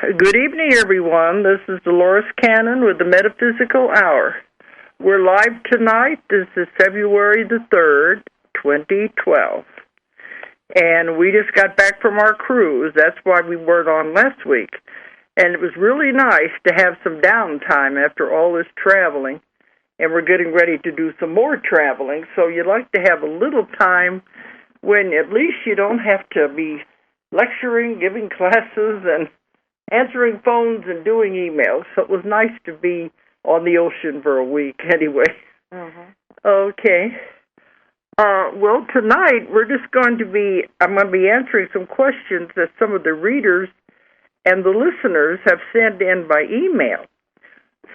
Good evening, everyone. This is Dolores Cannon with the Metaphysical Hour. We're live tonight. This is February the 3rd, 2012. And we just got back from our cruise. That's why we weren't on last week. And it was really nice to have some downtime after all this traveling. And we're getting ready to do some more traveling. So you'd like to have a little time when at least you don't have to be lecturing, giving classes, and answering phones and doing emails. So it was nice to be on the ocean for a week anyway. Mm-hmm. Okay. Well, tonight I'm going to be answering some questions that some of the readers and the listeners have sent in by email.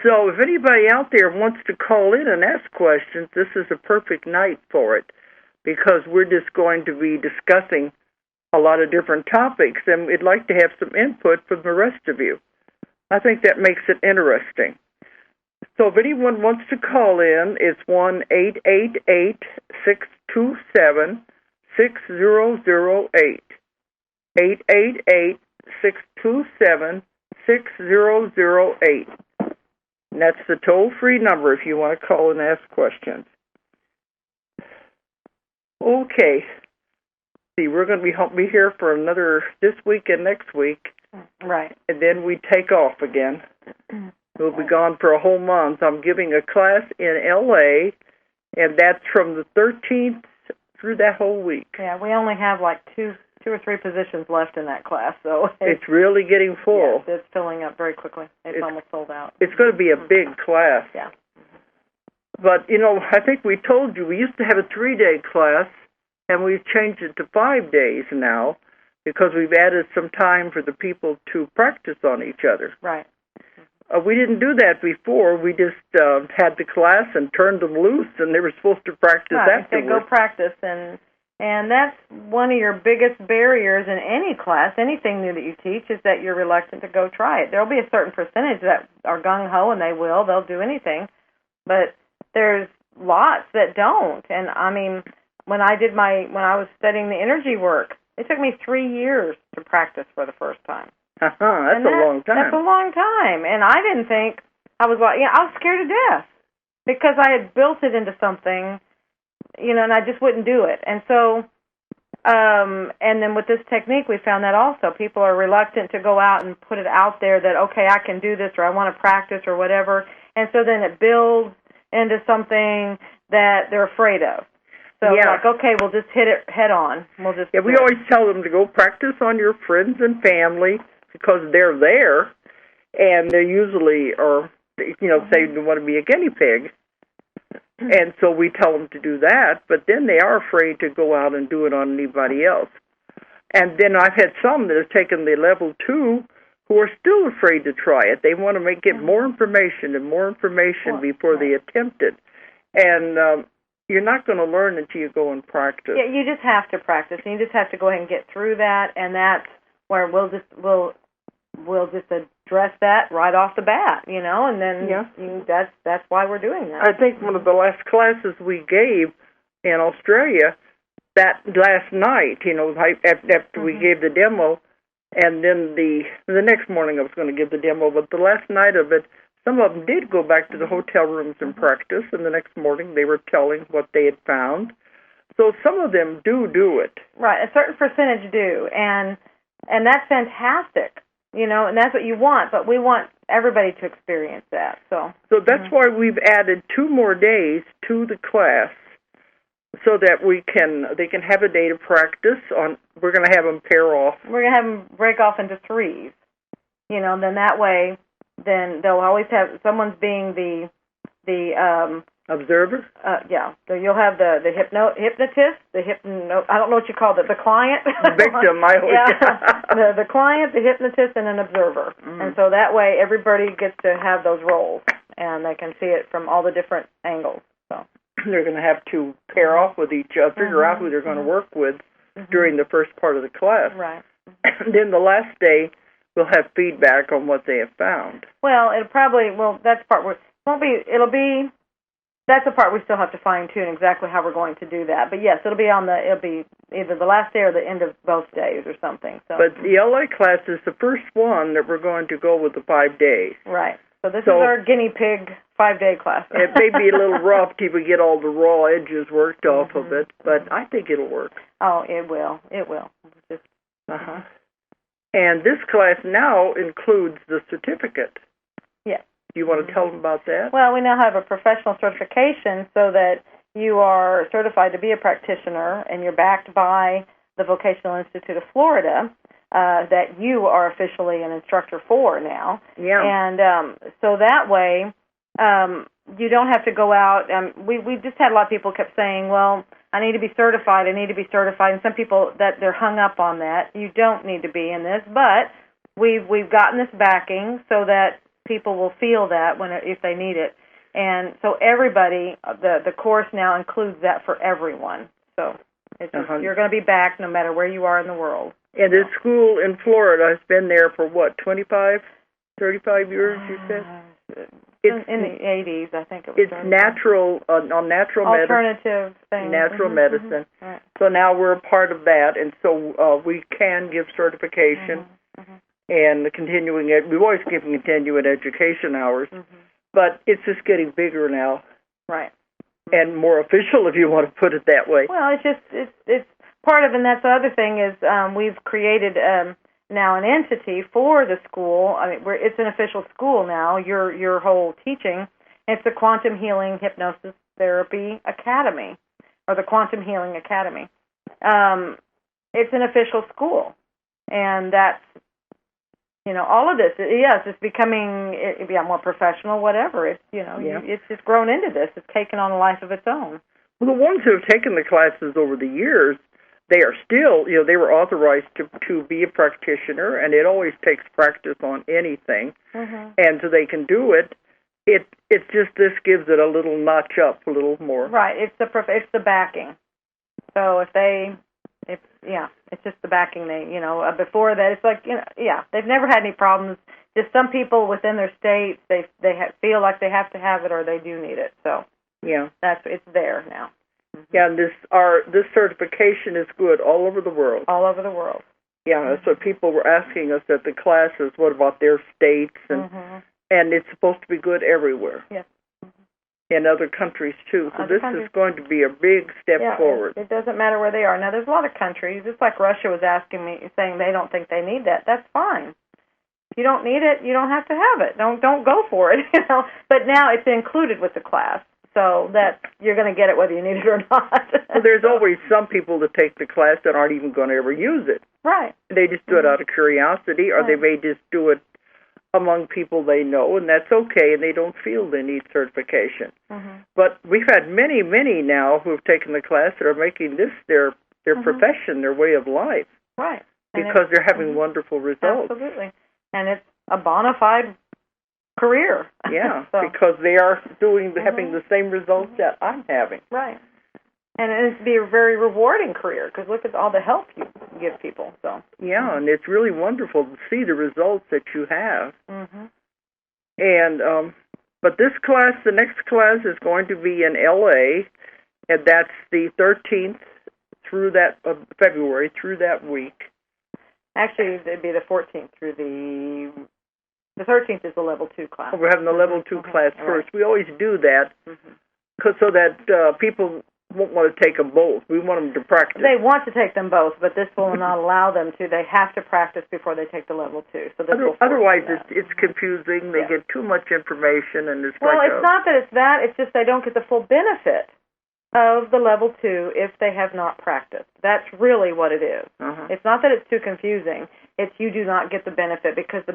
So if anybody out there wants to call in and ask questions, this is a perfect night for it, because we're just going to be discussing a lot of different topics, and we'd like to have some input from the rest of you. I think that makes it interesting. So if anyone wants to call in, it's 1-888-627-6008. 888-627-6008. And that's the toll-free number if you want to call and ask questions. Okay. See, we're going to be here for another this week and next week. Right. And then we take off again. We'll be gone for a whole month. I'm giving a class in L.A., and that's from the 13th through that whole week. Yeah, we only have like two or three positions left in that class, so it's really getting full. Yes, it's filling up very quickly. It's almost sold out. It's going to be a big class. Yeah. But, I think we told you we used to have a 3-day class, and we've changed it to 5 days now because we've added some time for the people to practice on each other. Right. We didn't do that before. We just had the class and turned them loose, and they were supposed to practice afterwards. Right, go practice, and that's one of your biggest barriers in any class, anything new that you teach, is that you're reluctant to go try it. There'll be a certain percentage that are gung-ho, and they'll do anything, but there's lots that don't. And I mean, when I was studying the energy work, it took me 3 years to practice for the first time. That's a long time. That's a long time. And I didn't think, I was scared to death because I had built it into something, and I just wouldn't do it. And so, and then with this technique, we found that also people are reluctant to go out and put it out there that, okay, I can do this, or I want to practice, or whatever. And so then it builds into something that they're afraid of. So it's like, okay, we'll just hit it head on. We always tell them to go practice on your friends and family because they're there, and they usually are, say they want to be a guinea pig. And so we tell them to do that, but then they are afraid to go out and do it on anybody else. And then I've had some that have taken the level 2 who are still afraid to try it. They want to get more information and more information before they attempt it. And you're not going to learn until you go and practice. Yeah, you just have to practice, and you just have to go ahead and get through that, and that's where we'll just address that right off the bat, and then that's why we're doing that. I think one of the last classes we gave in Australia, that last night, after we gave the demo, and then the next morning I was going to give the demo, but the last night of it, some of them did go back to the hotel rooms and practice, and the next morning they were telling what they had found. So some of them do it. Right, a certain percentage do, and that's fantastic, and that's what you want, but we want everybody to experience that. So that's why we've added 2 more days to the class so that they can have a day to practice on. We're going to have them pair off. We're going to have them break off into 3s, and then that way, then they'll always have someone's being the observer. So you'll have the hypnotist, I don't know what you call it, the client, the victim. the client, the hypnotist, and an observer. And so that way everybody gets to have those roles, and they can see it from all the different angles. So they're going to have to pair off with each other, figure out who they're going to work with during the first part of the class. Right. And then the last day, we'll have feedback on what they have found. Well, that's part where it'll be that's the part we still have to fine tune exactly how we're going to do that. But yes, it'll be either the last day or the end of both days or something. So. But the LA class is the first one that we're going to go with the 5 days. Right. So this is our guinea pig 5-day class. It may be a little rough till we get all the raw edges worked off of it, but I think it'll work. Oh, it will. It will. Just, And this class now includes the certificate. Yes. Do you want to tell them about that? Well, we now have a professional certification so that you are certified to be a practitioner and you're backed by the Vocational Institute of Florida that you are officially an instructor for now. Yeah. And so that way you don't have to go out. We just had a lot of people kept saying, well, I need to be certified. I need to be certified. And some people that they're hung up on that. You don't need to be in this, but we've gotten this backing so that people will feel that if they need it. And so everybody, the course now includes that for everyone. So it's just, you're going to be back no matter where you are in the world. And this school in Florida has been there for, 35 years, you said? It's in the 80s, I think it was. It's natural, on natural alternative medicine. Natural medicine. Right. So now we're a part of that, and so we can give certification and continuing it. We've always given continuing education hours, but it's just getting bigger now. Right. And more official, if you want to put it that way. Well, it's part of, and that's the other thing is we've created now an entity for the school. I mean, it's an official school now. Your whole teaching. It's the Quantum Healing Hypnosis Therapy Academy, or the Quantum Healing Academy. It's an official school, and that's all of this. Yes, it's becoming more professional. Whatever. It's it's just grown into this. It's taken on a life of its own. Well, the ones who have taken the classes over the years, they are still, they were authorized to be a practitioner, and it always takes practice on anything, and so they can do it. It's just this gives it a little notch up, a little more. Right. It's the backing. So it's just the backing. Before that, it's like they've never had any problems. Just some people within their states, they feel like they have to have it or they do need it. So it's there now. Yeah, and this certification is good all over the world. All over the world. Yeah, so people were asking us at the classes, what about their states, and it's supposed to be good everywhere. Yes. In other countries too. So this is going to be a big step forward. It doesn't matter where they are. Now there's a lot of countries. It's like Russia was asking me, saying they don't think they need that. That's fine. If you don't need it, you don't have to have it. Don't go for it. But now it's included with the class. So that you're going to get it whether you need it or not. Well, there's always some people that take the class that aren't even going to ever use it. Right. They just do it out of curiosity, or they may just do it among people they know, and that's okay, and they don't feel they need certification. But we've had many, many now who have taken the class that are making this their profession, their way of life. Right. Because they're having wonderful results. Absolutely. And it's a bona fide career. Yeah, because they are having the same results that I'm having. Right. And it's be a very rewarding career because look at all the help you give people. So yeah, and it's really wonderful to see the results that you have. And but this class, the next class is going to be in LA, and that's the 13th through that February through that week. Actually, it'd be the 14th through the 13th is the level 2 class. We're having the level 2 class first. We always do that so that people won't want to take them both. We want them to practice. They want to take them both, but this will not allow them to. They have to practice before they take the level 2. So otherwise, it's confusing. They get too much information, and it's it's not that it's that. It's just they don't get the full benefit of the level 2 if they have not practiced. That's really what it is. It's not that it's too confusing. It's you do not get the benefit because the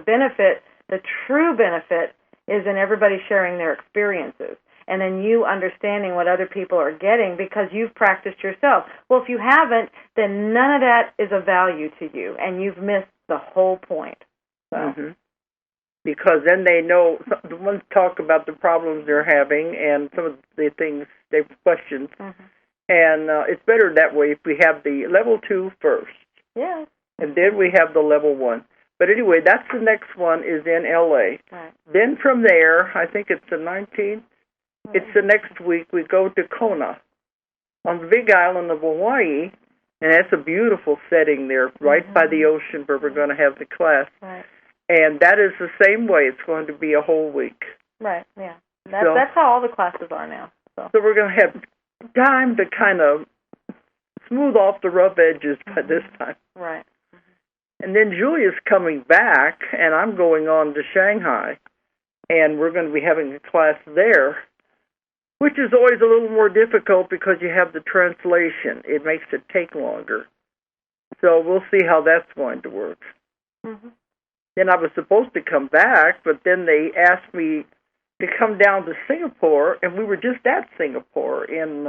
true benefit is in everybody sharing their experiences. And then you understanding what other people are getting because you've practiced yourself. Well, if you haven't, then none of that is of value to you, and you've missed the whole point. So. Because then they know, the ones talk about the problems they're having and some of the things they've questioned. And it's better that way if we have the level 2 first. Yeah. And then we have the level 1. But anyway, that's the next one is in L.A. Right. Then from there, I think it's the 19th, it's the next week, we go to Kona on the Big Island of Hawaii, and that's a beautiful setting there, right by the ocean where we're going to have the class. Right. And that is the same way. It's going to be a whole week. Right, yeah. That's how all the classes are now. So we're going to have time to kind of smooth off the rough edges by this time. Right. And then Julia's coming back, and I'm going on to Shanghai, and we're going to be having a class there, which is always a little more difficult because you have the translation. It makes it take longer. So we'll see how that's going to work. Mm-hmm. Then I was supposed to come back, but then they asked me to come down to Singapore, and we were just at Singapore in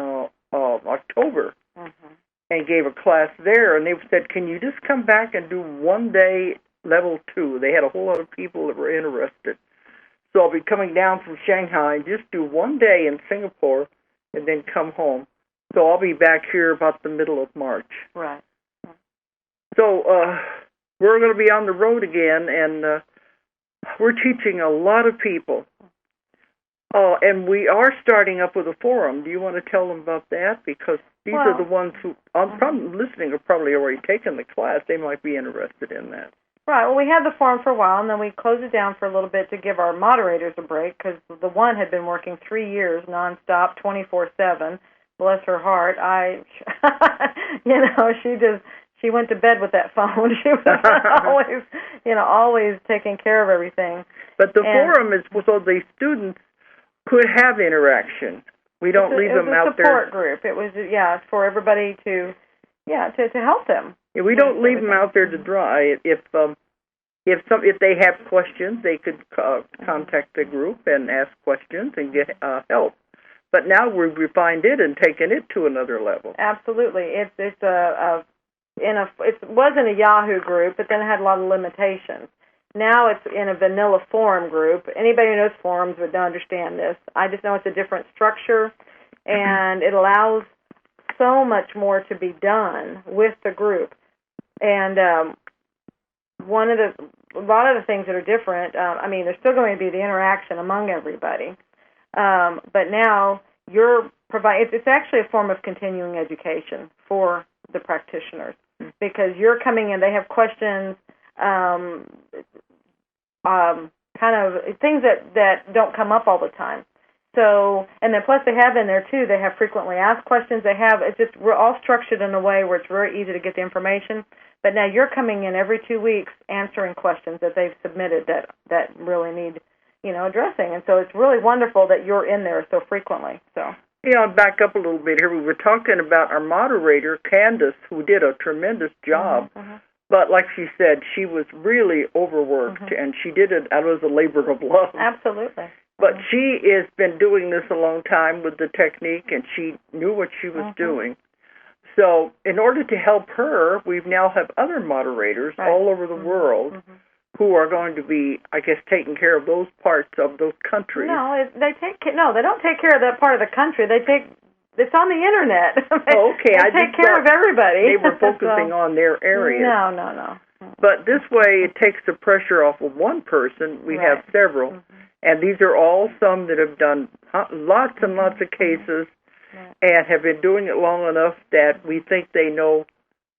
October and gave a class there, and they said, can you just come back and do 1 day level 2? They had a whole lot of people that were interested. So I'll be coming down from Shanghai and just do 1 day in Singapore and then come home. So I'll be back here about the middle of March. Right. So we're going to be on the road again, and we're teaching a lot of people. And we are starting up with a forum. Do you want to tell them about that? Because these are the ones who, probably listening, have probably already taken the class. They might be interested in that. Right. Well, we had the forum for a while, and then we closed it down for a little bit to give our moderators a break because the one had been working 3 years nonstop, 24/7. Bless her heart. She went to bed with that phone. She was always taking care of everything. But the forum is so the students could have interaction. We don't leave them out there. It was a support group. It was for everybody to help them. Yeah, we don't leave them out there to dry. If they have questions, they could contact the group and ask questions and get help. But now we've refined it and taken it to another level. Absolutely, it wasn't a Yahoo group, but then it had a lot of limitations. Now it's in a vanilla forum group. Anybody who knows forums would understand this. I just know it's a different structure, and it allows so much more to be done with the group. And a lot of the things that are different, there's still going to be the interaction among everybody. But now it's actually a form of continuing education for the practitioners because you're coming in, they have questions, kind of things that don't come up all the time. So, and then plus they have in there too, they have frequently asked questions. We're all structured in a way where it's very easy to get the information. But now you're coming in every 2 weeks answering questions that they've submitted that really need, addressing. And so it's really wonderful that you're in there so frequently. So. I'll back up a little bit here. We were talking about our moderator, Candace, who did a tremendous job. But like she said, she was really overworked, and she did it out of a labor of love. Absolutely. But she has been doing this a long time with the technique, and she knew what she was doing. So in order to help her, we now have other moderators all over the world who are going to be, I guess, taking care of those parts of those countries. No, they don't take care of that part of the country. It's on the internet. Okay. They take care of everybody. They were focusing on their area. No. But this way, it takes the pressure off of one person. We have several. And these are all some that have done lots and lots of cases and have been doing it long enough that we think they know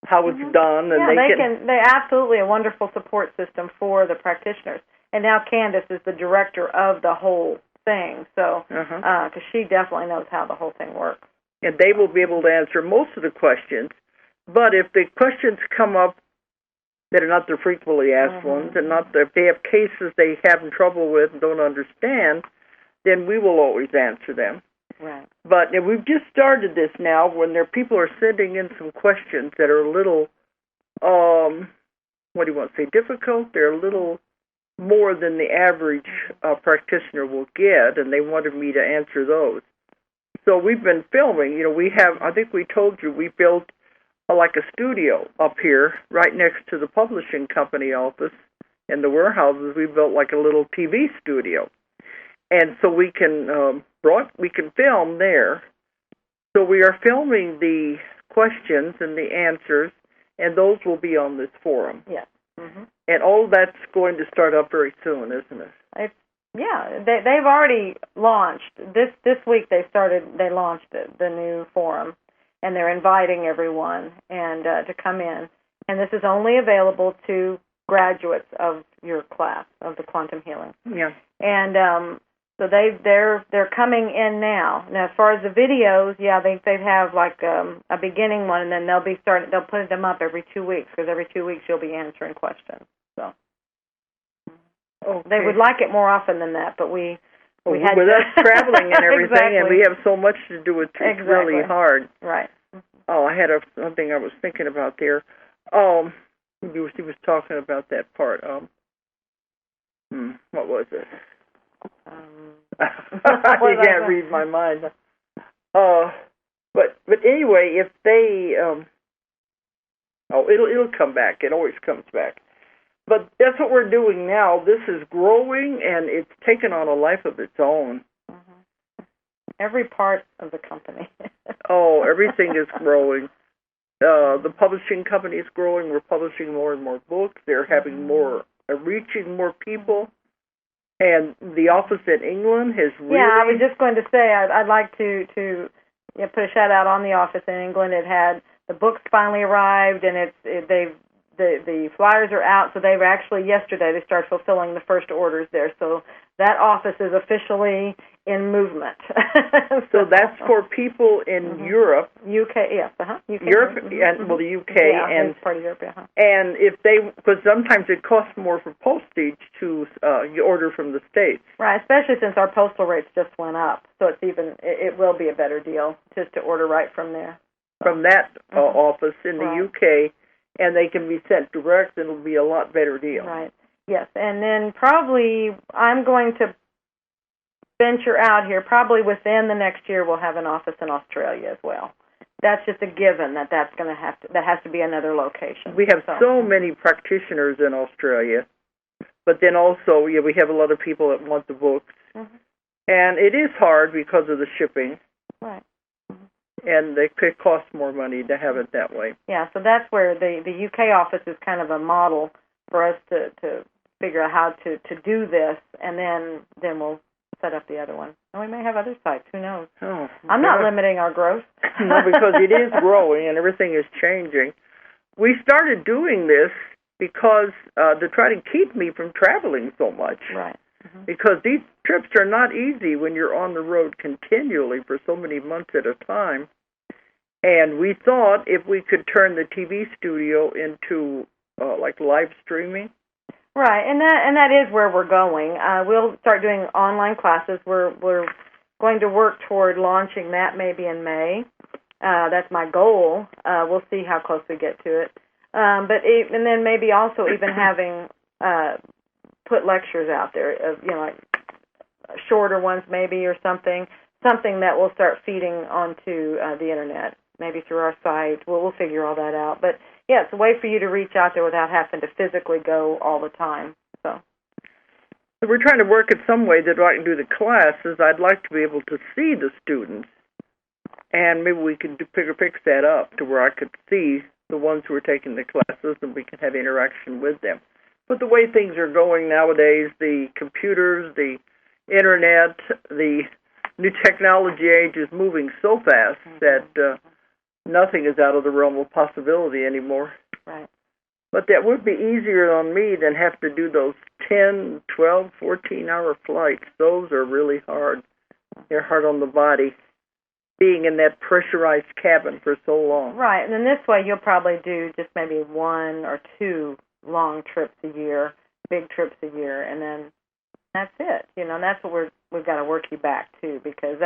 how it's done. And they're absolutely a wonderful support system for the practitioners. And now Candace is the director of the whole thing, so because she definitely knows how the whole thing works. And they will be able to answer most of the questions. But if the questions come up that are not the frequently asked ones, and if they have cases they have trouble with and don't understand, then we will always answer them. Right. But we've just started this now when people are sending in some questions that are a little, difficult. They're a little more than the average practitioner will get, and they wanted me to answer those. So we've been filming. I think we told you, we built like a studio up here right next to the publishing company office in the warehouses. We built like a little TV studio. And so we can film there. So we are filming the questions and the answers, and those will be on this forum. Yes. And all that's going to start up very soon, isn't it? Yeah, they've already launched this week. They launched the new forum, and they're inviting everyone and to come in. And this is only available to graduates of your class of the quantum healing. Yeah. And so they're coming in now. Now, as far as the videos, yeah, they have like a beginning one, and then they'll put them up every 2 weeks, because every 2 weeks you'll be answering questions. So. Okay. They would like it more often than that, but we had with us traveling and everything, exactly. and we have so much to do. It's really hard. Right. Oh, I had something I was thinking about there. He was talking about that part. What was it? You can't read my mind. But anyway, if they it'll come back. It always comes back. But that's what we're doing now. This is growing, and it's taken on a life of its own. Mm-hmm. Every part of the company. Everything is growing. The publishing company is growing. We're publishing more and more books. They're having more, reaching more people. And the office in England has really... Yeah, I was just going to say, I'd like to put a shout out on the office in England. It had, the books finally arrived, and the flyers are out, so they've actually, yesterday, they started fulfilling the first orders there. So that office is officially in movement. So that's for people in Europe. UK, yes, UK. Europe, and the UK, and it's part of Europe, and because sometimes it costs more for postage to you order from the States. Right, especially since our postal rates just went up, so it will be a better deal just to order right from there. From that office in the UK. And they can be sent direct, and it'll be a lot better deal. Right. Yes, and then probably I'm going to venture out here. Probably within the next year, we'll have an office in Australia as well. That's just a given that that has to be another location. We have so many practitioners in Australia, but then also we have a lot of people that want the books, and it is hard because of the shipping. Right. And it could cost more money to have it that way. Yeah, so that's where the UK office is kind of a model for us to figure out how to do this, and then we'll set up the other one. And we may have other sites, who knows? I'm not limiting our growth. No, because it is growing and everything is changing. We started doing this because to try to keep me from traveling so much. Right. Because these trips are not easy when you're on the road continually for so many months at a time. And we thought if we could turn the TV studio into like live streaming. Right, and that is where we're going. We'll start doing online classes. We're going to work toward launching that maybe in May. That's my goal. We'll see how close we get to it. And then maybe also even having put lectures out there, of, like shorter ones maybe, or something that will start feeding onto the internet, maybe through our site. We'll figure all that out. But yeah, it's a way for you to reach out there without having to physically go all the time. So we're trying to work it some way that I can do the classes. I'd like to be able to see the students, and maybe we can fix that up to where I could see the ones who are taking the classes, and we can have interaction with them. But the way things are going nowadays, the computers, the internet, the new technology age is moving so fast that nothing is out of the realm of possibility anymore. Right. But that would be easier on me than have to do those 10, 12, 14-hour flights. Those are really hard. They're hard on the body, being in that pressurized cabin for so long. Right, and then this way you'll probably do just maybe 1 or 2 long trips a year, big trips a year, and then that's it. That's what we've got to work you back to, because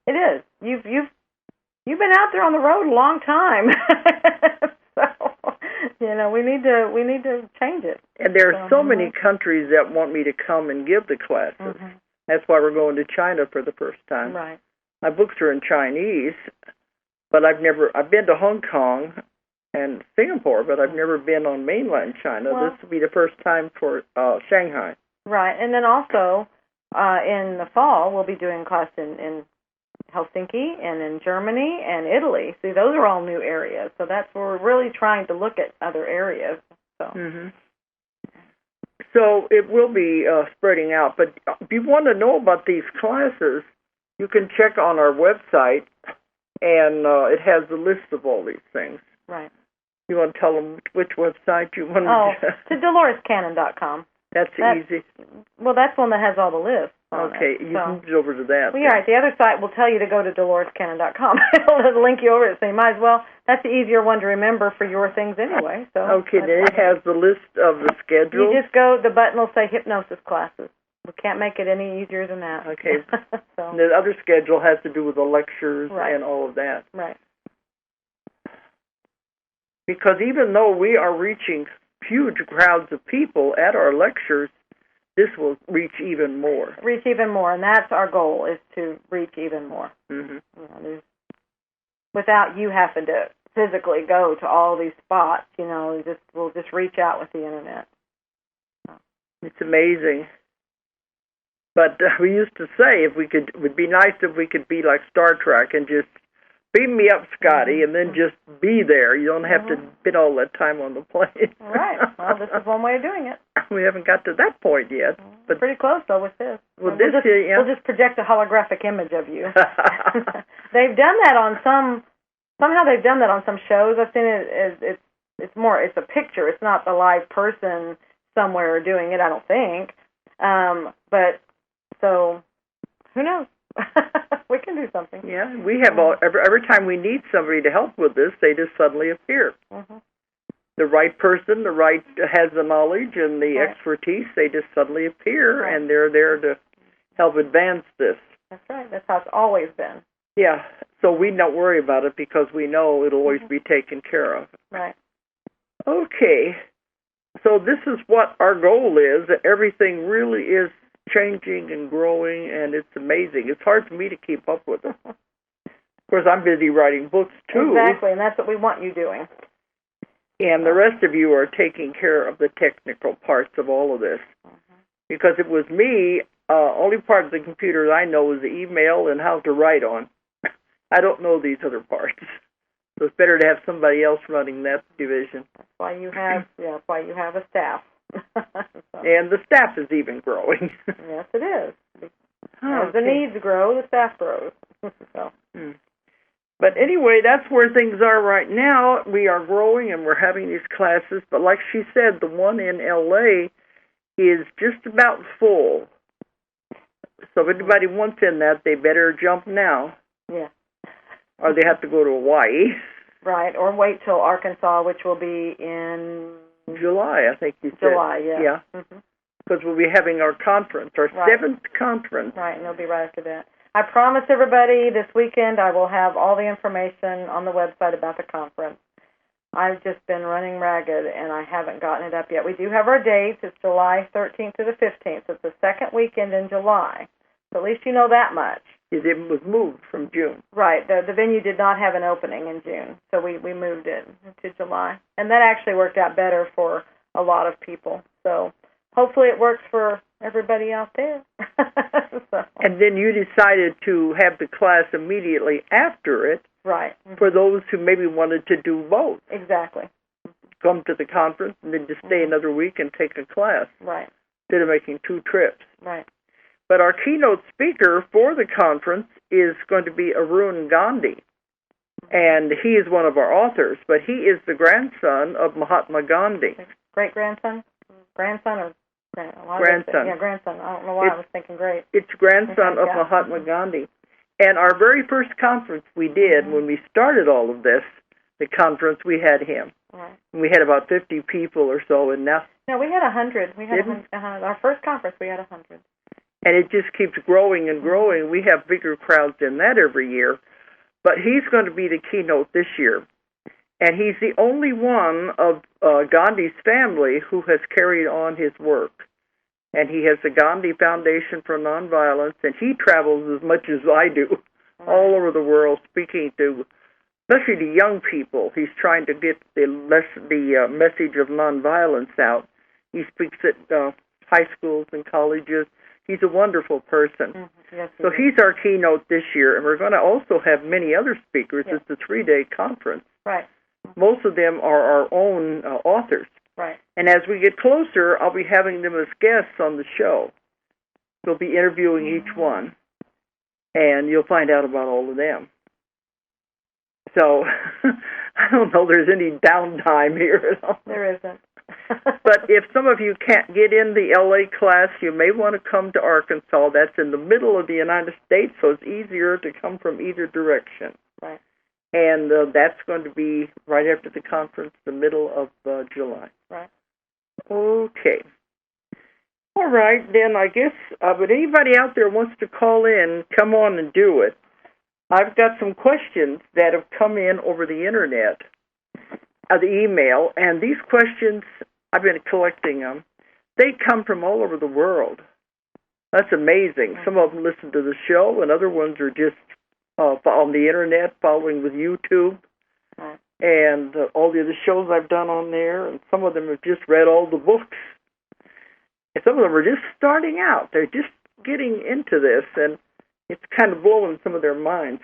it is. You've been out there on the road a long time, so we need to change it. And there are so many countries that want me to come and give the classes. That's why we're going to China for the first time. Right. My books are in Chinese, but I've been to Hong Kong and Singapore, but I've never been on mainland China. Well, this will be the first time for Shanghai. Right, and then also in the fall we'll be doing class in Helsinki and in Germany and Italy. See, those are all new areas, so that's where we're really trying to look at other areas. So. So it will be spreading out. But if you want to know about these classes, you can check on our website, and it has a list of all these things. Right. You want to tell them which website you want to DoloresCannon.com. That's easy. Well, that's one that has all the lists on Okay, it, you moved over to that. Well, yeah, right. The other site will tell you to go to DoloresCannon.com. It'll link you over it, so you might as well. That's the easier one to remember for your things anyway. So okay, then it has the list of the schedule. You just go, the button will say hypnosis classes. We can't make it any easier than that. Okay. So. The other schedule has to do with the lectures right. and all of that. Right. Because even though we are reaching huge crowds of people at our lectures, this will reach even more. Reach even more, and that's our goal, is to reach even more. Mm-hmm. Without you having to physically go to all these spots, we'll just reach out with the Internet. It's amazing. But we used to say it would be nice if we could be like Star Trek and just beam me up, Scotty, and then just be there. You don't have to spend all that time on the plane. Right. Well, this is one way of doing it. We haven't got to that point yet. But pretty close, though, with this. Well, we'll just project a holographic image of you. They've done that on somehow they've done that on some shows. I've seen it. It's a picture. It's not the live person somewhere doing it, I don't think. But, so, who knows? We can do something. Yeah, we have every time we need somebody to help with this, they just suddenly appear. Mm-hmm. The right person, has the knowledge and the expertise, they just suddenly appear, and they're there to help advance this. That's right. That's how it's always been. Yeah, so we don't worry about it because we know it'll always be taken care of. Right. Okay, so this is what our goal is, that everything really is changing and growing, and it's amazing. It's hard for me to keep up with it. Of course, I'm busy writing books, too. Exactly, and that's what we want you doing. And the rest of you are taking care of the technical parts of all of this. Mm-hmm. Because it was me, only part of the computer I know is the email and how to write on. I don't know these other parts. So it's better to have somebody else running that division. That's why you have a staff. And the staff is even growing. Yes, it is. As the needs grow, the staff grows. So. But anyway, that's where things are right now. We are growing and we're having these classes. But like she said, the one in L.A. is just about full. So if anybody wants in that, they better jump now. Yeah. Or they have to go to Hawaii. Right, or wait till Arkansas, which will be in July, I think you said. July, yeah. Yeah. Because we'll be having our conference, our 7th conference. Right, and it'll be right after that. I promise everybody this weekend I will have all the information on the website about the conference. I've just been running ragged, and I haven't gotten it up yet. We do have our dates. It's July 13th to the 15th. So it's the second weekend in July. So at least you know that much. It was moved from June. Right. The venue did not have an opening in June, so we moved it to July. And that actually worked out better for a lot of people. So hopefully it works for everybody out there. So. And then you decided to have the class immediately after it. Right. For those who maybe wanted to do both. Exactly. Come to the conference and then just stay another week and take a class. Right. Instead of making 2 trips. Right. But our keynote speaker for the conference is going to be Arun Gandhi. And he is one of our authors, but he is the grandson of Mahatma Gandhi. Great-grandson? Grandson or grandson? Yeah, grandson. I don't know why I was thinking great. It's grandson of Mahatma Gandhi. And our very first conference we did, when we started all of this, the conference, we had him. Right. We had about 50 people or so, and now... No, we had 100. We had 100. Our first conference, we had 100. And it just keeps growing and growing. We have bigger crowds than that every year. But he's going to be the keynote this year. And he's the only one of Gandhi's family who has carried on his work. And he has the Gandhi Foundation for Nonviolence, and he travels as much as I do all over the world speaking to, especially to young people. He's trying to get the message of nonviolence out. He speaks at high schools and colleges. He's a wonderful person. Mm-hmm. Yes, so he's our keynote this year, and we're going to also have many other speakers. Yes. It's a 3-day conference. Right. Most of them are our own authors. Right. And as we get closer, I'll be having them as guests on the show. We'll be interviewing each one, and you'll find out about all of them. So I don't know there's any downtime here at all. There isn't. But if some of you can't get in the LA class, you may want to come to Arkansas. That's in the middle of the United States, so it's easier to come from either direction. Right. And that's going to be right after the conference, the middle of July. Right. Okay. All right, then I guess, but anybody out there wants to call in, come on and do it. I've got some questions that have come in over the Internet, the email, and these questions, I've been collecting them. They come from all over the world. That's amazing. Some of them listen to the show, and other ones are just on the Internet, following with YouTube, and all the other shows I've done on there, and some of them have just read all the books. And some of them are just starting out. They're just getting into this, and it's kind of blowing some of their minds.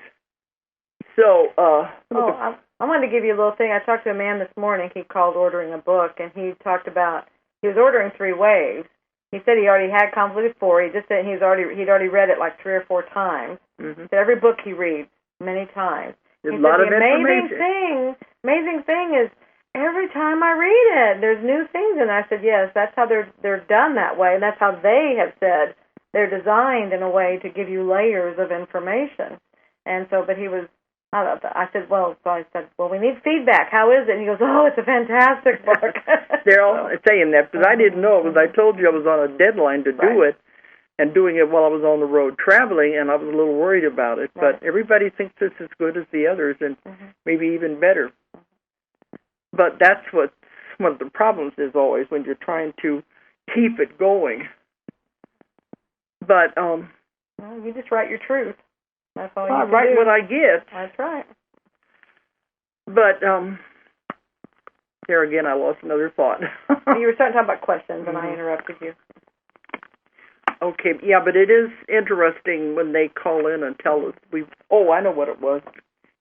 So, I wanted to give you a little thing. I talked to a man this morning. He called ordering a book, and he talked about he was ordering 3 waves. He said he already had Convoluted 4. He just said he'd already read it like 3 or 4 times. Mm-hmm. So every book he reads many times. There's a lot of information. Amazing thing is every time I read it, there's new things. And I said, yes, that's how they're done that way, and that's how they have said they're designed in a way to give you layers of information. And so, but he was. I said, well, we need feedback. How is it? And he goes, oh, it's a fantastic book. They're all saying that, because I didn't know, because I told you I was on a deadline to do it, and doing it while I was on the road traveling, and I was a little worried about it. Right. But everybody thinks it's as good as the others, and maybe even better. But that's what one of the problems is always when you're trying to keep it going. But well, you just write your truth. That's all I write what I get. That's right. But there again, I lost another thought. You were starting to talk about questions, and I interrupted you. Okay, yeah, but it is interesting when they call in and tell us. I know what it was.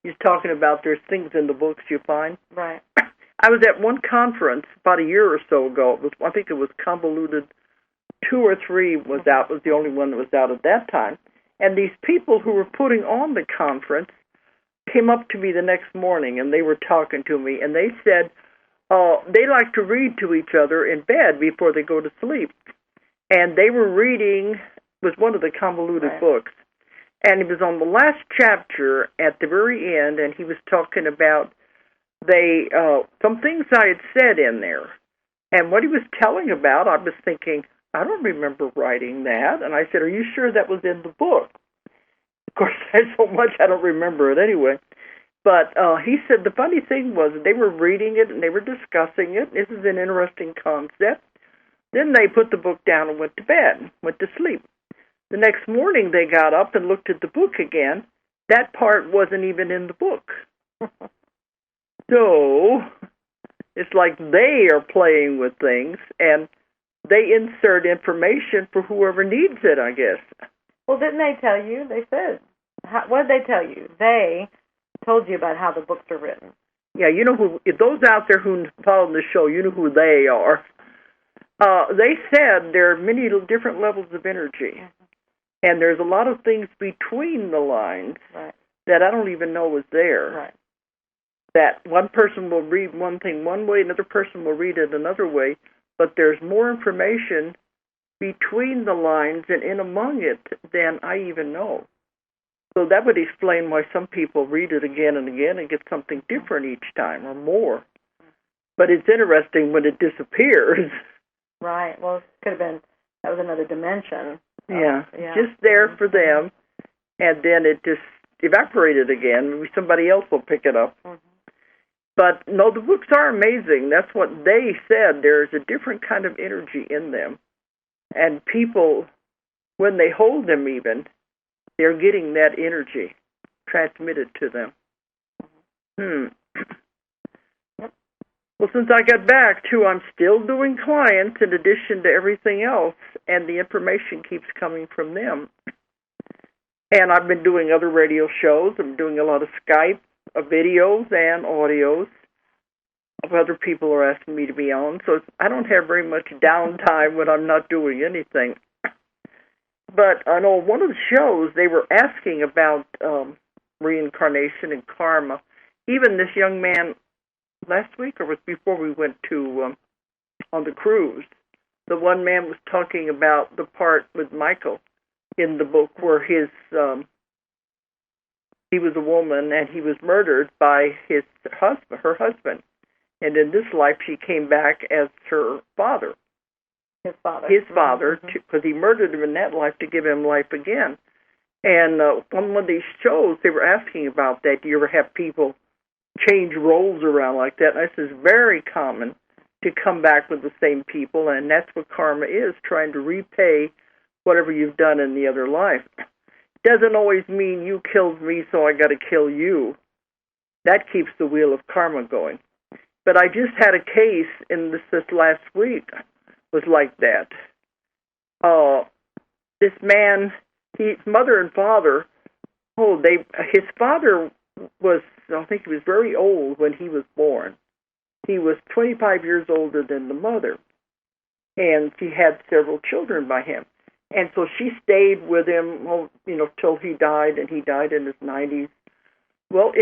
He's talking about there's things in the books you find. Right. I was at one conference about a year or so ago. I think it was Convoluted 2 or 3 was out. Was the only one that was out at that time. And these people who were putting on the conference came up to me the next morning, and they were talking to me, and they said they like to read to each other in bed before they go to sleep. And they were reading, was one of the Convoluted books, and it was on the last chapter at the very end, and he was talking about some things I had said in there. And what he was telling about, I was thinking, I don't remember writing that. And I said, are you sure that was in the book? Of course, there's so much I don't remember it anyway. But he said the funny thing was they were reading it and they were discussing it. This is an interesting concept. Then they put the book down and went to bed, went to sleep. The next morning they got up and looked at the book again. That part wasn't even in the book. So it's like they are playing with things, and they insert information for whoever needs it, I guess. Well, didn't they tell you? They said. What did they tell you? They told you about how the books are written. Yeah, you know who, those out there who follow the show, you know who they are. They said there are many different levels of energy, and there's a lot of things between the lines that I don't even know is there. Right. That one person will read one thing one way, another person will read it another way, but there's more information between the lines and in among it than I even know. So that would explain why some people read it again and again and get something different each time or more. But it's interesting when it disappears. Right. Well, it could have been, that was another dimension. Yeah. Just there for them, and then it just evaporated again. Maybe somebody else will pick it up. But, no, the books are amazing. That's what they said. There's a different kind of energy in them. And people, when they hold them even, they're getting that energy transmitted to them. Well, since I got back, too, I'm still doing clients in addition to everything else, and the information keeps coming from them. And I've been doing other radio shows. I'm doing a lot of Skype videos and audios. other people are asking me to be on, so I don't have very much downtime when I'm not doing anything. But I know one of the shows, they were asking about reincarnation and karma. Even this young man last week, or was before we went to on the cruise, the one man was talking about the part with Michael in the book where his he was a woman and he was murdered by her husband, and in this life she came back as her father. His father. His father, because he murdered him in that life to give him life again. And on one of these shows, they were asking about that. Do you ever have people change roles around like that? And this is very common to come back with the same people, and that's what karma is, trying to repay whatever you've done in the other life. Doesn't always mean you killed me, so I got to kill you. That keeps the wheel of karma going. But I just had a case in this last week was like that. This man, his mother and father, his father was, I think he was very old when he was born. He was 25 years older than the mother, and she had several children by him. And so she stayed with him, till he died, and he died in his 90s. Well,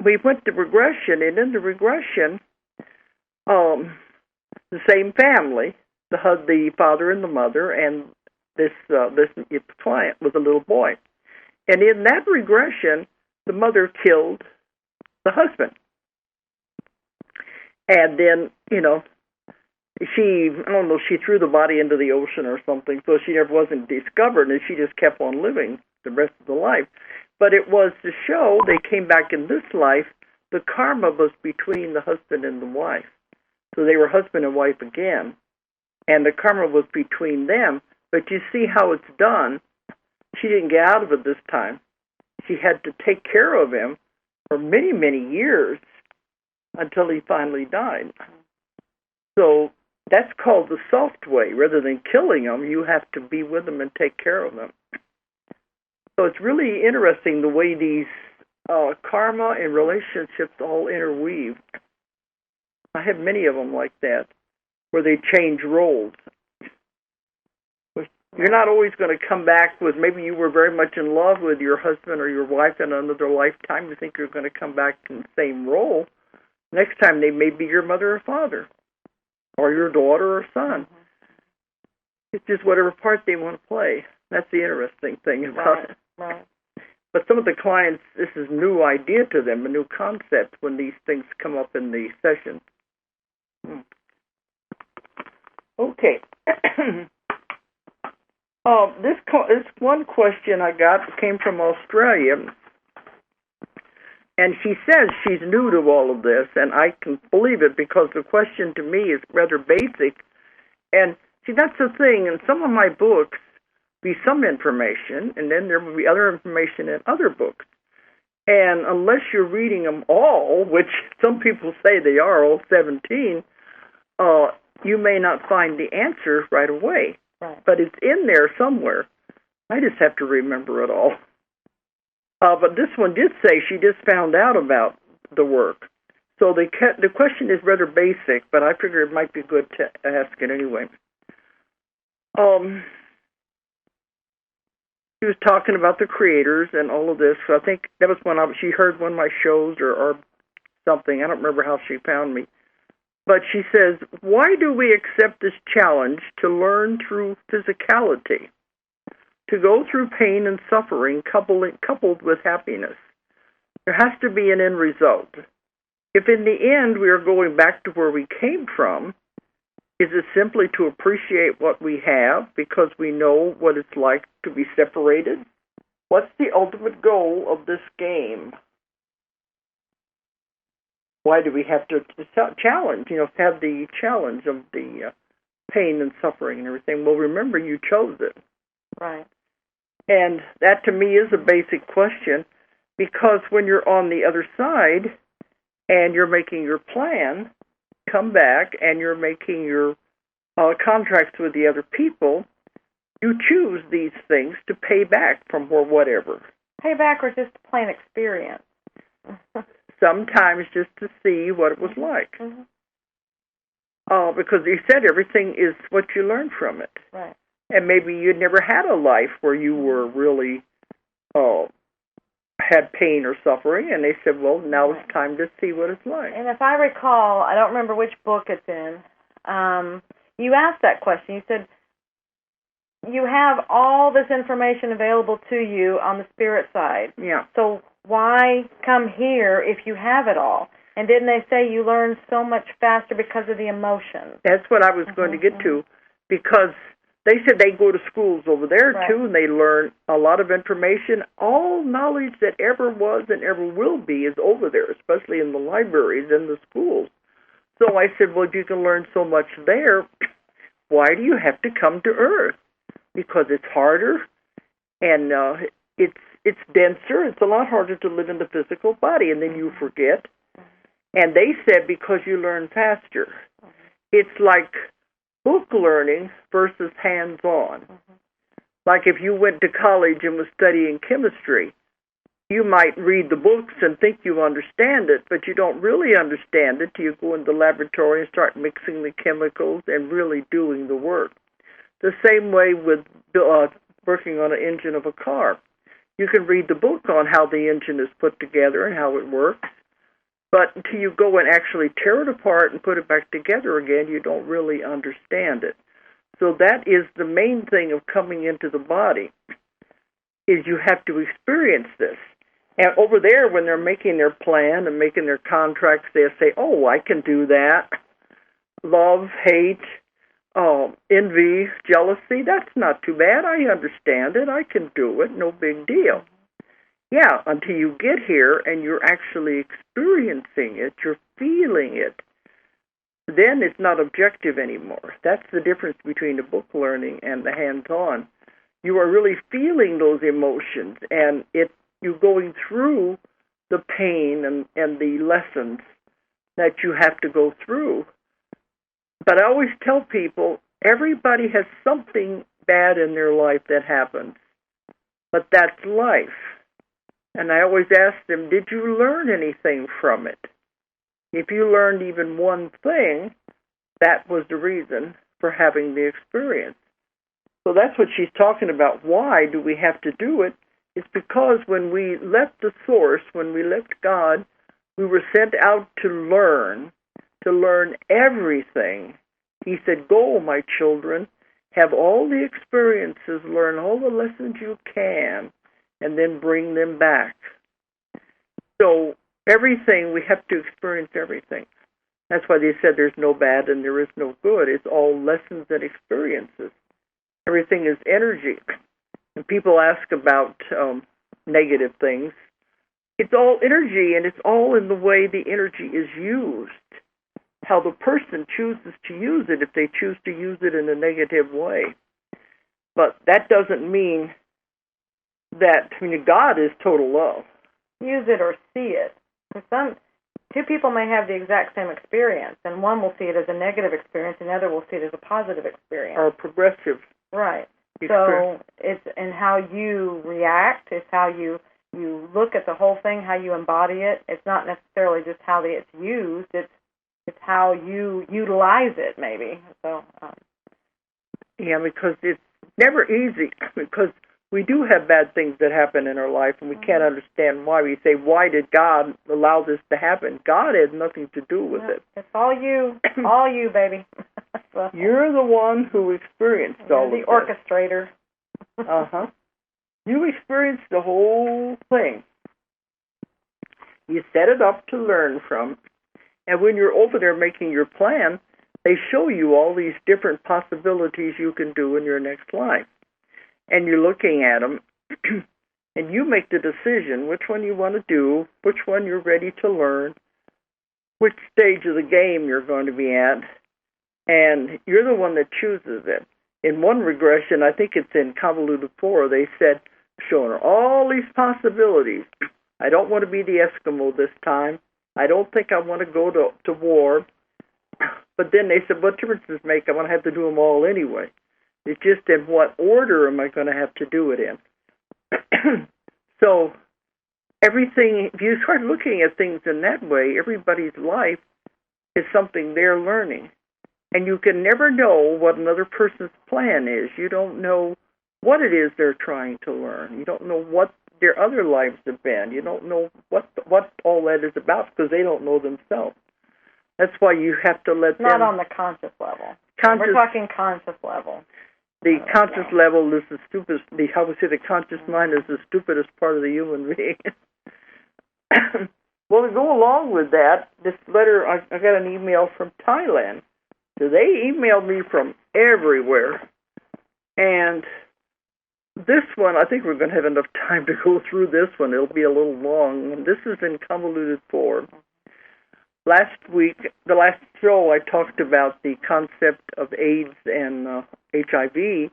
we went to regression, and in the regression, the same family, the father and the mother, and this client was a little boy. And in that regression, the mother killed the husband. And then, she threw the body into the ocean or something, so she never wasn't discovered, and she just kept on living the rest of the life. But it was to show they came back in this life, the karma was between the husband and the wife. So they were husband and wife again, and the karma was between them. But you see how it's done. She didn't get out of it this time. She had to take care of him for many, many years until he finally died. So that's called the soft way. Rather than killing them, you have to be with them and take care of them. So it's really interesting the way these karma and relationships all interweave. I have many of them like that, where they change roles. You're not always going to come back with, maybe you were very much in love with your husband or your wife in another lifetime. You think you're going to come back in the same role. Next time they may be your mother or father, or your daughter or son. It's just whatever part they want to play. That's the interesting thing about it. Right. But some of the clients, this is a new idea to them, a new concept when these things come up in the session. Okay. This one question I got came from Australia, and she says she's new to all of this, and I can believe it because the question to me is rather basic. And see, that's the thing. In some of my books, be some information, and then there will be other information in other books. And unless you're reading them all, which some people say they are, all 17, you may not find the answer right away. Right. But it's in there somewhere. I just have to remember it all. But this one did say she just found out about the work. So the question is rather basic, but I figure it might be good to ask it anyway. She was talking about the creators and all of this. So I think that was when she heard one of my shows or something. I don't remember how she found me. But she says, why do we accept this challenge to learn through physicality, to go through pain and suffering coupled with happiness? There has to be an end result. If in the end we are going back to where we came from, is it simply to appreciate what we have because we know what it's like to be separated? What's the ultimate goal of this game? Why do we have to challenge, have the challenge of the pain and suffering and everything? Well, remember, you chose it. Right. And that, to me, is a basic question, because when you're on the other side and you're making your plan, come back, and you're making your contracts with the other people, you choose these things to pay back from or whatever. Pay back or just plain experience. Sometimes just to see what it was like. because he said everything is what you learn from it. Right. And maybe you'd never had a life where you were really had pain or suffering, and they said, well, now it's time to see what it's like. And if I recall, I don't remember which book it's in, you asked that question. You said, you have all this information available to you on the spirit side. Yeah. So why come here if you have it all? And didn't they say you learn so much faster because of the emotions? That's what I was going to get to, because they said they go to schools over there, too, and they learn a lot of information. All knowledge that ever was and ever will be is over there, especially in the libraries and the schools. So I said, well, if you can learn so much there, why do you have to come to Earth? Because it's harder, and it's denser. It's a lot harder to live in the physical body, and then you forget. And they said because you learn faster. It's like book learning versus hands-on. Like if you went to college and was studying chemistry, you might read the books and think you understand it, but you don't really understand it till you go in the laboratory and start mixing the chemicals and really doing the work. The same way with working on an engine of a car. You can read the book on how the engine is put together and how it works, but until you go and actually tear it apart and put it back together again, you don't really understand it. So that is the main thing of coming into the body, is you have to experience this. And over there, when they're making their plan and making their contracts, they'll say, oh, I can do that. Love, hate, envy, jealousy, that's not too bad. I understand it. I can do it. No big deal. Yeah, until you get here and you're actually experiencing it, you're feeling it, then it's not objective anymore. That's the difference between the book learning and the hands-on. You are really feeling those emotions, and you're going through the pain and the lessons that you have to go through. But I always tell people, everybody has something bad in their life that happens, but that's life. And I always ask them, did you learn anything from it? If you learned even one thing, that was the reason for having the experience. So that's what she's talking about. Why do we have to do it? It's because when we left the source, when we left God, we were sent out to learn everything. He said, go, my children, have all the experiences, learn all the lessons you can, and then bring them back. So everything, we have to experience everything. That's why they said there's no bad and there is no good. It's all lessons and experiences. Everything is energy. And people ask about negative things. It's all energy, and it's all in the way the energy is used. How the person chooses to use it, if they choose to use it in a negative way. But that doesn't mean that, God is total love. Use it or see it. For two people may have the exact same experience, and one will see it as a negative experience, and the other will see it as a positive experience. Or a progressive. Right. So it's in how you react, it's how you look at the whole thing, how you embody it. It's not necessarily just how it's used, it's how you utilize it, maybe. So. Yeah, because it's never easy, because we do have bad things that happen in our life, and we can't understand why. We say, why did God allow this to happen? God has nothing to do with it. It's all you, baby. So, you're the one who experienced all of it. You're the orchestrator. Uh-huh. You experienced the whole thing. You set it up to learn from, and when you're over there making your plan, they show you all these different possibilities you can do in your next life. And you're looking at them, and you make the decision which one you want to do, which one you're ready to learn, which stage of the game you're going to be at, and you're the one that chooses it. In one regression, I think it's in Convoluted 4, they said, showing her all these possibilities. I don't want to be the Eskimo this time. I don't think I want to go to war. But then they said, what difference does it make? I'm going to have to do them all anyway. It's just in what order am I going to have to do it in? So everything, if you start looking at things in that way, everybody's life is something they're learning. And you can never know what another person's plan is. You don't know what it is they're trying to learn. You don't know what their other lives have been. You don't know what all that is about because they don't know themselves. That's why you have to let them... Not on the conscious level. We're talking conscious level. The conscious level is the stupidest... How we say the conscious mind is the stupidest part of the human being. Well, to go along with that, this letter, I got an email from Thailand. So they emailed me from everywhere. And this one, I think we're going to have enough time to go through this one. It'll be a little long. And this is in convoluted form. Last week, the last show, I talked about the concept of AIDS and HIV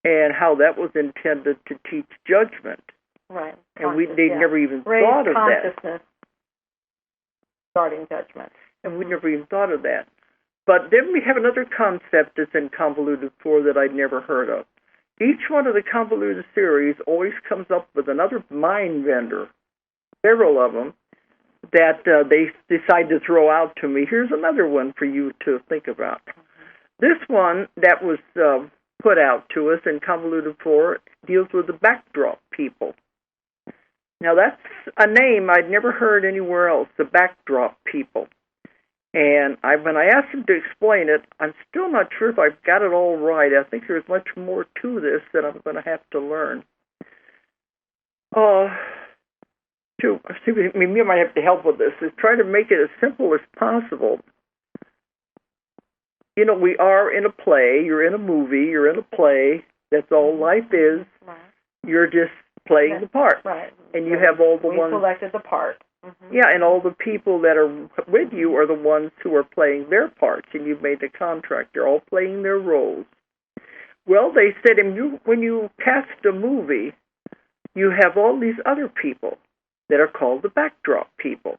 and how that was intended to teach judgment. Right. And they never even thought of that. Consciousness starting judgment. And we never even thought of that. But then we have another concept that's in convoluted form that I'd never heard of. Each one of the convoluted series always comes up with another mind vendor, several of them, that they decide to throw out to me. Here's another one for you to think about. This one that was put out to us in convoluted form deals with the backdrop people. Now, that's a name I'd never heard anywhere else, the backdrop people. And when I asked him to explain it, I'm still not sure if I've got it all right. I think there's much more to this that I'm going to have to learn. You might have to help with this, is try to make it as simple as possible. You know, we are in a play, you're in a movie, you're in a play, that's all life is. Right. You're just playing the part. Right. And you have all the ones... We selected the part. Mm-hmm. Yeah, and all the people that are with you are the ones who are playing their parts, and you've made the contract. They're all playing their roles. Well, they said when you cast a movie, you have all these other people that are called the backdrop people.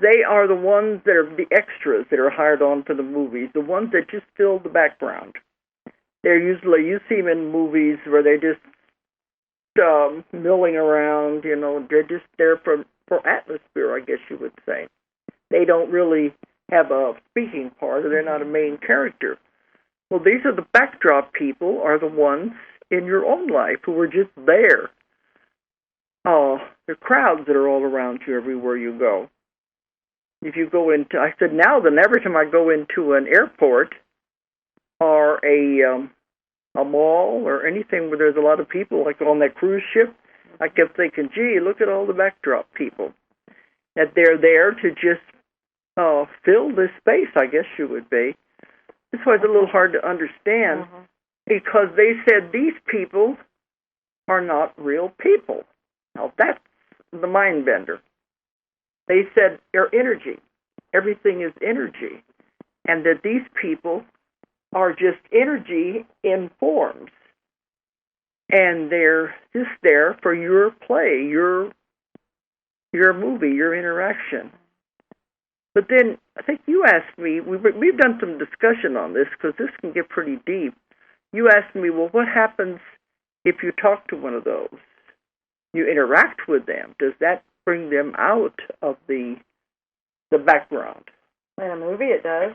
They are the ones that are the extras that are hired on for the movies, the ones that just fill the background. They're usually, you see them in movies where they're just milling around, you know, they're just there for atmosphere, I guess you would say. They don't really have a speaking part, or they're not a main character. Well, these are the backdrop people, are the ones in your own life who are just there. There are crowds that are all around you everywhere you go. If you go into, I said now then every time I go into an airport or a mall or anything where there's a lot of people, like on that cruise ship, I kept thinking, gee, look at all the backdrop people. That they're there to just fill this space, I guess you would be. This was a little hard to understand because they said these people are not real people. Now, that's the mind bender. They said they're energy. Everything is energy. And that these people are just energy in forms. And they're just there for your play, your movie, your interaction. But then I think you asked me, we've done some discussion on this because this can get pretty deep. You asked me, well, what happens if you talk to one of those? You interact with them. Does that bring them out of the background? In a movie it does.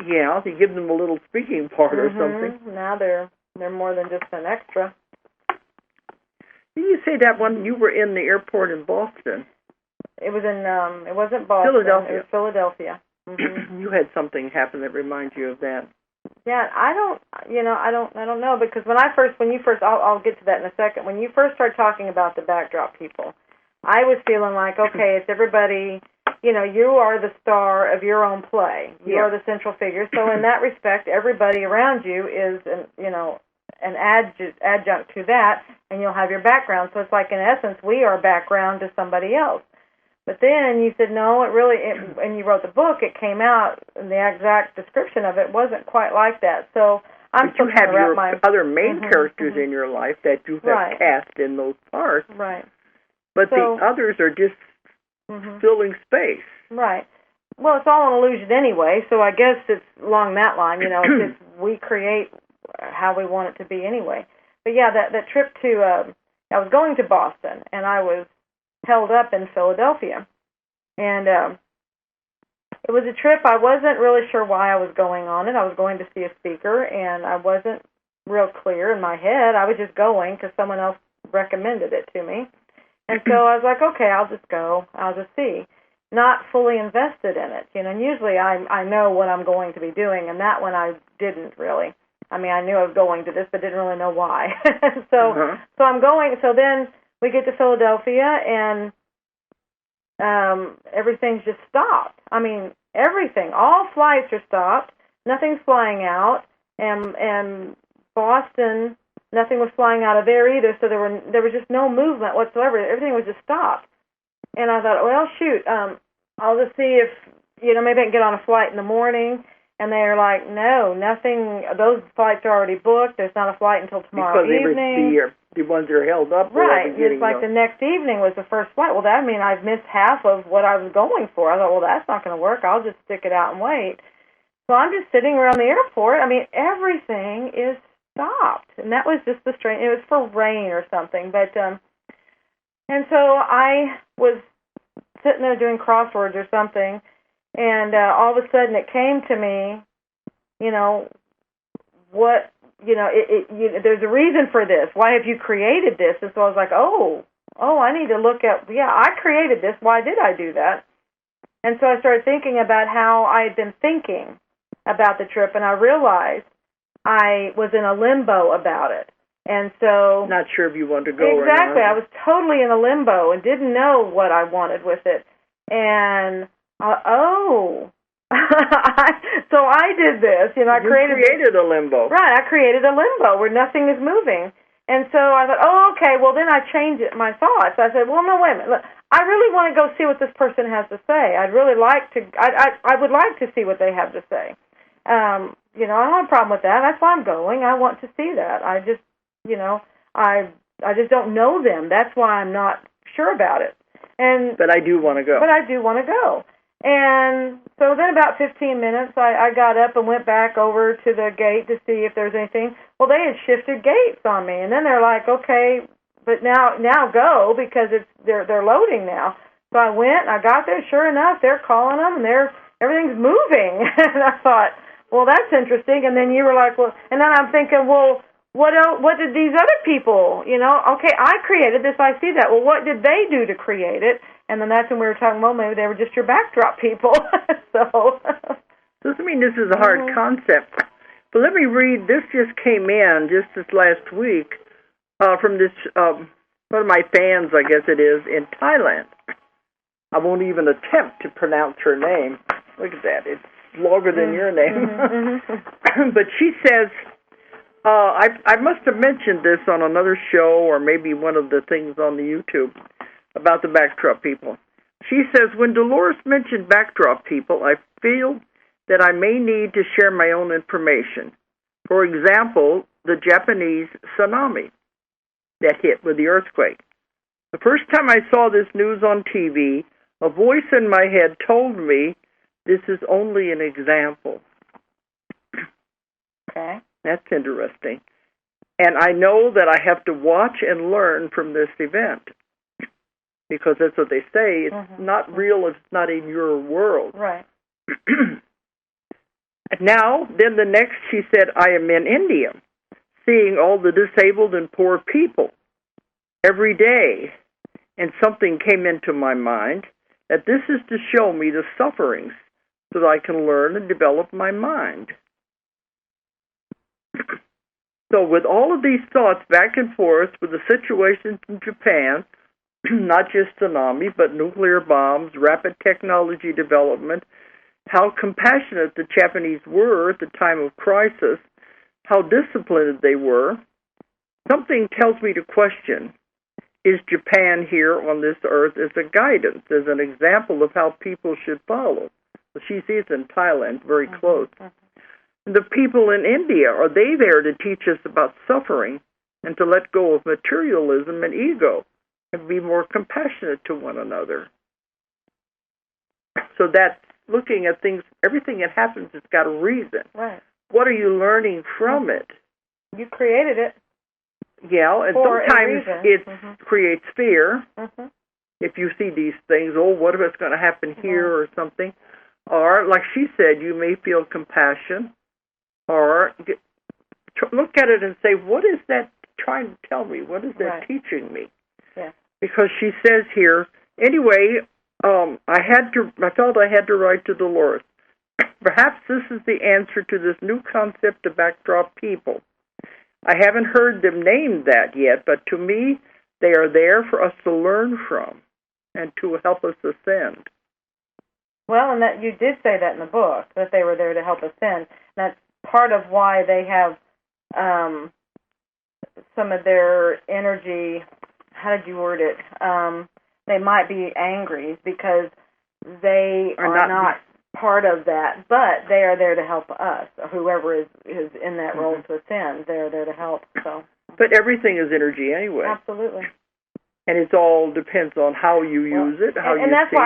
Yeah, you give them a little speaking part or something. Now they're more than just an extra. Did you say that one you were in the airport in Boston? It was in it wasn't Boston. Philadelphia. It was Philadelphia. You had something happen that reminds you of that. Yeah, I don't know because I'll get to that in a second. When you first start talking about the backdrop people, I was feeling like, okay, it's everybody, you are the star of your own play. You are the central figure. So in that respect, everybody around you is, an adjunct to that, and you'll have your background. So it's like, in essence, we are background to somebody else. But then you said, no, when you wrote the book, it came out, and the exact description of it wasn't quite like that. So I'm still trying to wrap my... But you have your other main characters in your life that you have cast in those parts. Right. But the others are just filling space. Right. Well, it's all an illusion anyway, so I guess it's along that line. It's just we create how we want it to be anyway. But yeah, that trip to... I was going to Boston, and I was held up in Philadelphia. And It was a trip. I wasn't really sure why I was going on it. I was going to see a speaker, and I wasn't real clear in my head. I was just going because someone else recommended it to me. And so I was like, okay, I'll just go. I'll just see. Not fully invested in it, you know. And usually I know what I'm going to be doing, and that one I didn't really. I mean, I knew I was going to this, but didn't really know why. So I'm going. So then we get to Philadelphia, and everything's just stopped. I mean, everything. All flights are stopped. Nothing's flying out, and Boston, nothing was flying out of there either. So there was just no movement whatsoever. Everything was just stopped. And I thought, well, shoot, I'll just see if, you know, maybe I can get on a flight in the morning. And they're like, no, nothing. Those flights are already booked. There's not a flight until tomorrow evening. Because the ones that are held up. Right. It's like the next evening was the first flight. Well, that means I've missed half of what I was going for. I thought, well, that's not going to work. I'll just stick it out and wait. So I'm just sitting around the airport. I mean, everything is stopped. And that was just the strange. It was for rain or something. But and so I was sitting there doing crosswords or something. And all of a sudden it came to me, you know, what, you know, there's a reason for this. Why have you created this? And so I was like, oh, I need to look at, I created this. Why did I do that? And so I started thinking about how I had been thinking about the trip, and I realized I was in a limbo about it. And so... Not sure if you wanted to go exactly, or not. I was totally in a limbo and didn't know what I wanted with it. And... so I did this, you know, I created a limbo. Right, I created a limbo where nothing is moving. And so I thought, okay, well then I changed my thoughts. I said, well, no, wait a minute. Look, I really want to go see what this person has to say. I would like to see what they have to say. You know, I don't have a problem with that. That's why I'm going. I want to see that. I just, you know, I just don't know them. That's why I'm not sure about it. But I do want to go. And so then about 15 minutes, I got up and went back over to the gate to see if there's anything. Well, they had shifted gates on me, and then they're like, okay, but now go because they're loading now. So I went, and I got there. Sure enough, they're calling them, and everything's moving. And I thought, well, that's interesting. And then you were like, well, and then I'm thinking, well, what else, what did these other people, you know? Okay, I created this. I see that. Well, what did they do to create it? And then that's when we were talking, well, maybe they were just your backdrop people. So doesn't mean this is a hard concept. But let me read, this just came in just this last week from this, one of my fans, I guess it is, in Thailand. I won't even attempt to pronounce her name. Look at that. It's longer than your name. But she says, I must have mentioned this on another show or maybe one of the things on the YouTube about the backdrop people. She says, when Dolores mentioned backdrop people, I feel that I may need to share my own information. For example, the Japanese tsunami that hit with the earthquake. The first time I saw this news on TV, a voice in my head told me this is only an example. Okay. That's interesting. And I know that I have to watch and learn from this event. Because that's what they say. It's not real if it's not in your world. Right. Now, then the next, she said, I am in India, seeing all the disabled and poor people every day. And something came into my mind that this is to show me the sufferings so that I can learn and develop my mind. So with all of these thoughts back and forth with the situation in Japan, not just tsunami, but nuclear bombs, rapid technology development, how compassionate the Japanese were at the time of crisis, how disciplined they were, something tells me to question, is Japan here on this earth as a guidance, as an example of how people should follow? Well, she sees in Thailand, very close. The people in India, are they there to teach us about suffering and to let go of materialism and ego and be more compassionate to one another? So that's looking at things, everything that happens has got a reason. Right. What are you learning from it? You created it. Yeah, and sometimes it creates fear. If you see these things, oh, what if it's going to happen here or something? Or, like she said, you may feel compassion, or look at it and say, what is that trying to tell me? What is that teaching me? Yeah. Because she says here, anyway, I felt I had to write to Dolores. Perhaps this is the answer to this new concept of backdrop people. I haven't heard them named that yet, but to me, they are there for us to learn from and to help us ascend. Well, and that you did say that in the book, that they were there to help ascend. That's part of why they have some of their energy. How did you word it? They might be angry because they are not part of that, but they are there to help us. Whoever is in that role to ascend, they're there to help. So, but everything is energy anyway. Absolutely. And it all depends on how you use it, and that's why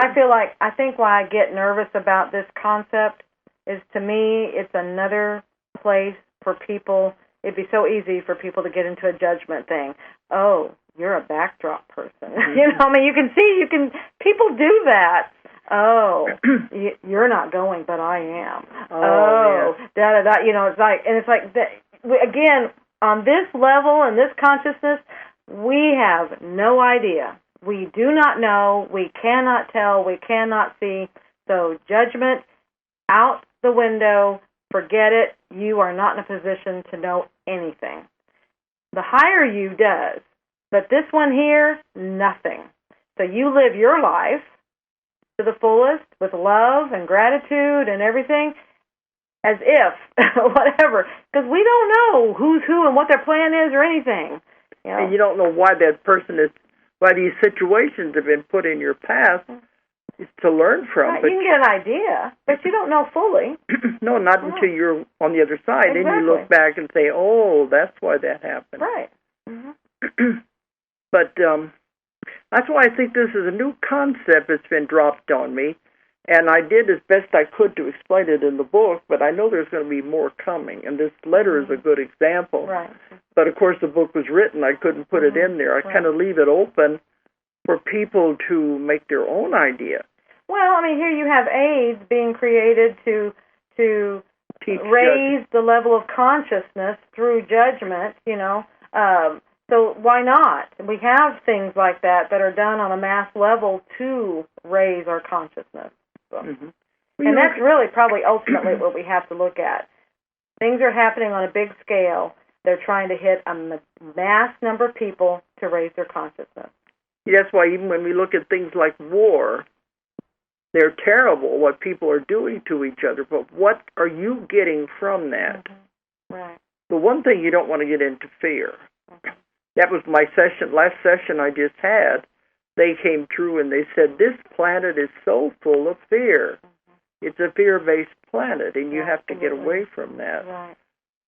I think why I get nervous about this concept is, to me, it's another place for people. It'd be so easy for people to get into a judgment thing. Oh, you're a backdrop person. I mean, people do that. Oh, you're not going, but I am. Oh, da-da-da. It's like, again, on this level and this consciousness, we have no idea. We do not know. We cannot tell. We cannot see. So judgment out the window. Forget it. You are not in a position to know anything. The higher you does. But this one here, nothing. So you live your life to the fullest with love and gratitude and everything, as if, whatever, because we don't know who's who and what their plan is or anything. And you don't know why that person why these situations have been put in your path. It's to learn from. Right, you can get an idea, but you don't know fully. No, not until you're on the other side. Exactly. Then you look back and say, oh, that's why that happened. Right. Mm-hmm. But that's why I think this is a new concept that's been dropped on me, and I did as best I could to explain it in the book, but I know there's going to be more coming, and this letter is a good example. Right. But, of course, the book was written. I couldn't put it in there. I kind of leave it open for people to make their own idea. Well, I mean, here you have aids being created to raise the level of consciousness through judgment, So why not? We have things like that are done on a mass level to raise our consciousness. So. And that's really probably ultimately what we have to look at. Things are happening on a big scale. They're trying to hit a mass number of people to raise their consciousness. That's why even when we look at things like war, they're terrible, what people are doing to each other, but what are you getting from that? Right. The one thing you don't want to get into fear. That was my last session I just had. They came through and they said, this planet is so full of fear. It's a fear-based planet, and you have to get away from that. Right.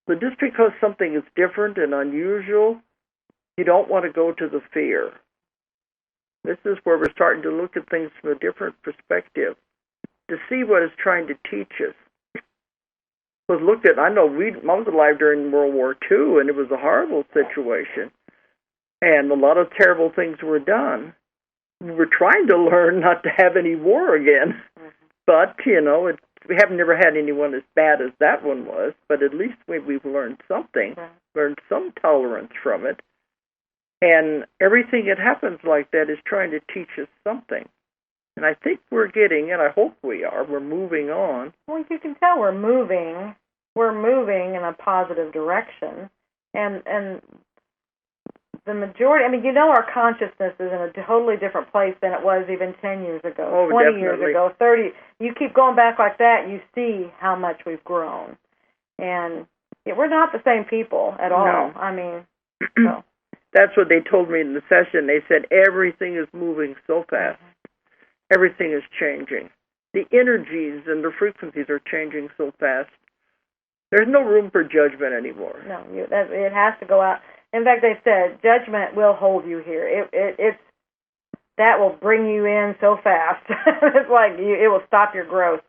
But just because something is different and unusual, you don't want to go to the fear. This is where we're starting to look at things from a different perspective, to see what it's trying to teach us. Because I was alive during World War II, and it was a horrible situation. And a lot of terrible things were done. We were trying to learn not to have any war again. But, we have never had anyone as bad as that one was, but at least we've learned something, learned some tolerance from it. And everything that happens like that is trying to teach us something. And I think we're getting, and I hope we're moving on. Well, you can tell we're moving in a positive direction. And the majority, our consciousness is in a totally different place than it was even 10 years ago, 20 definitely. years ago, 30. You keep going back like that, you see how much we've grown. And we're not the same people at all. No. So. That's what they told me in the session. They said everything is moving so fast. Everything is changing. The energies and the frequencies are changing so fast. There's no room for judgment anymore. No, it has to go out. In fact, they said judgment will hold you here. That will bring you in so fast. It's like it will stop your growth.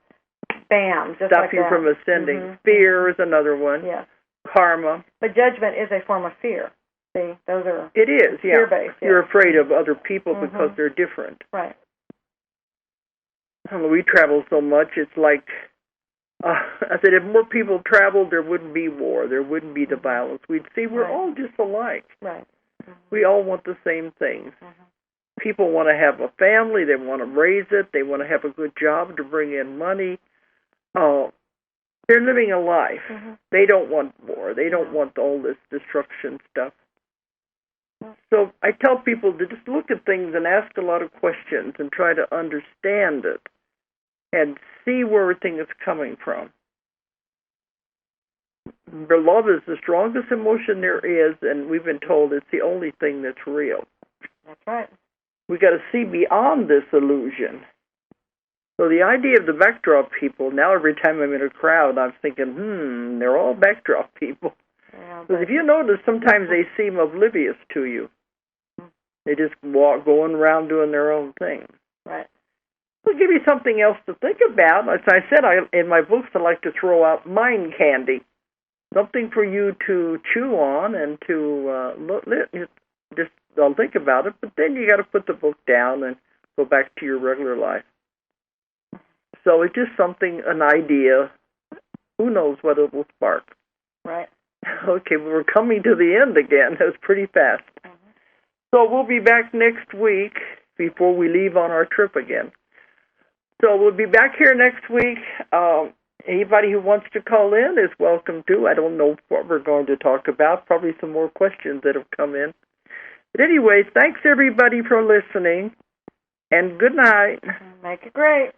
Bam, just stop like you that. from ascending. Fear is another one. Yeah. Karma. But judgment is a form of fear. See, those are it is, fear-based. You're afraid of other people because they're different. Right. we travel so much, it's like, I said, if more people traveled, there wouldn't be war. There wouldn't be the violence. We'd see we're all just alike. Right. We all want the same things. People want to have a family. They want to raise it. They want to have a good job to bring in money. They're living a life. They don't want war. They don't want all this destruction stuff. So I tell people to just look at things and ask a lot of questions and try to understand it and see where everything is coming from. The love is the strongest emotion there is, and we've been told it's the only thing that's real. That's right. We got to see beyond this illusion. So the idea of the backdrop people, now every time I'm in a crowd, I'm thinking, they're all backdrop people. Because if you notice, sometimes they seem oblivious to you. They just going around doing their own thing. Right. It'll give you something else to think about. As I said, in my books, I like to throw out mind candy, something for you to chew on and to just think about it. But then you got to put the book down and go back to your regular life. So it's just something, an idea. Who knows what it will spark? Right. Okay, we're coming to the end again. That was pretty fast. So we'll be back next week before we leave on our trip again. So we'll be back here next week. Anybody who wants to call in is welcome to. I don't know what we're going to talk about. Probably some more questions that have come in. But anyway, thanks everybody for listening, and good night. Make it great.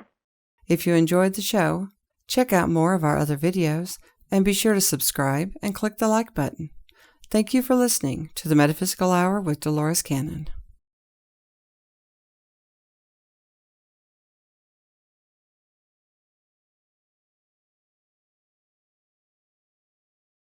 If you enjoyed the show, check out more of our other videos and be sure to subscribe and click the like button. Thank you for listening to the Metaphysical Hour with Dolores Cannon.